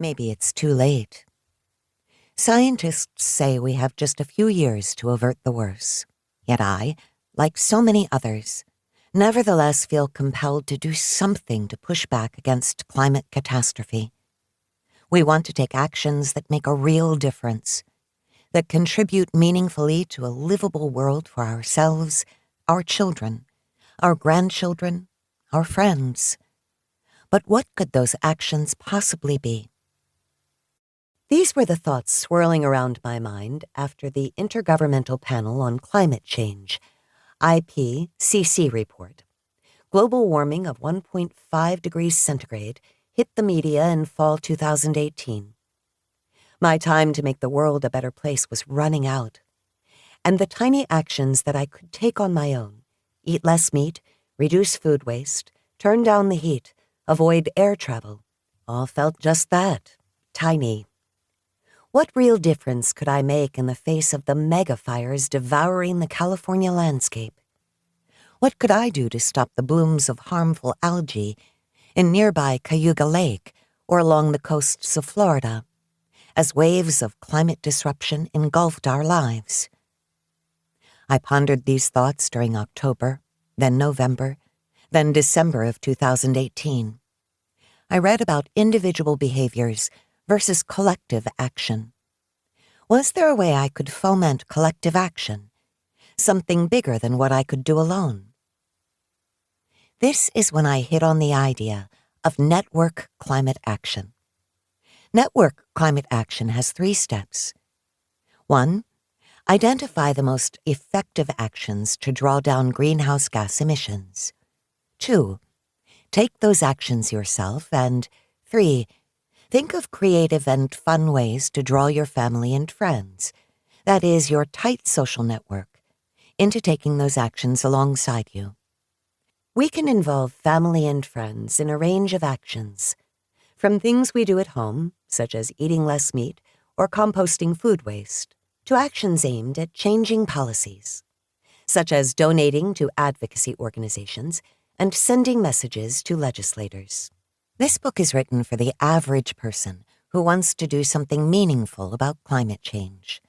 maybe it's too late. Scientists say we have just a few years to avert the worst. Yet I, like so many others, nevertheless feel compelled to do something to push back against climate catastrophe. We want to take actions that make a real difference, that contribute meaningfully to a livable world for ourselves, our children, our grandchildren, our friends. But what could those actions possibly be? These were the thoughts swirling around my mind after the Intergovernmental Panel on Climate Change, IPCC report. Global warming of 1.5 degrees centigrade hit the media in fall 2018. My time to make the world a better place was running out, and the tiny actions that I could take on my own, eat less meat, reduce food waste, turn down the heat, avoid air travel, all felt just that, tiny. What real difference could I make in the face of the mega fires devouring the California landscape? What could I do to stop the blooms of harmful algae in nearby Cayuga Lake or along the coasts of Florida, as waves of climate disruption engulfed our lives? I pondered these thoughts during October, then November, then December of 2018. I read about individual behaviors versus collective action. Was there a way I could foment collective action, something bigger than what I could do alone? This is when I hit on the idea of network climate action. Network climate action has 3 steps. 1, identify the most effective actions to draw down greenhouse gas emissions. 2, take those actions yourself. And 3, think of creative and fun ways to draw your family and friends, that is, your tight social network, into taking those actions alongside you. We can involve family and friends in a range of actions, from things we do at home, such as eating less meat or composting food waste, to actions aimed at changing policies, such as donating to advocacy organizations and sending messages to legislators. This book is written for the average person who wants to do something meaningful about climate change.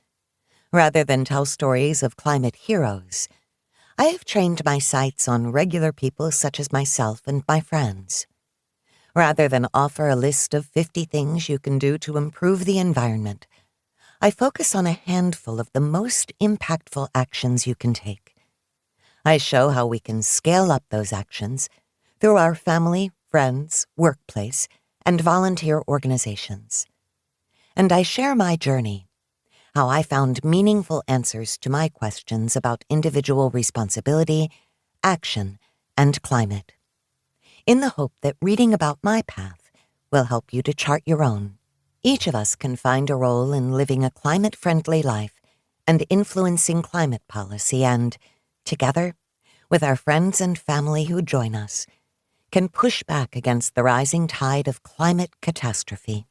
Rather than tell stories of climate heroes, I have trained my sights on regular people such as myself and my friends. Rather than offer a list of 50 things you can do to improve the environment, I focus on a handful of the most impactful actions you can take. I show how we can scale up those actions through our family, friends, workplace, and volunteer organizations. And I share my journey, how I found meaningful answers to my questions about individual responsibility, action, and climate, in the hope that reading about my path will help you to chart your own. Each of us can find a role in living a climate-friendly life and influencing climate policy, and, together, with our friends and family who join us, can push back against the rising tide of climate catastrophe.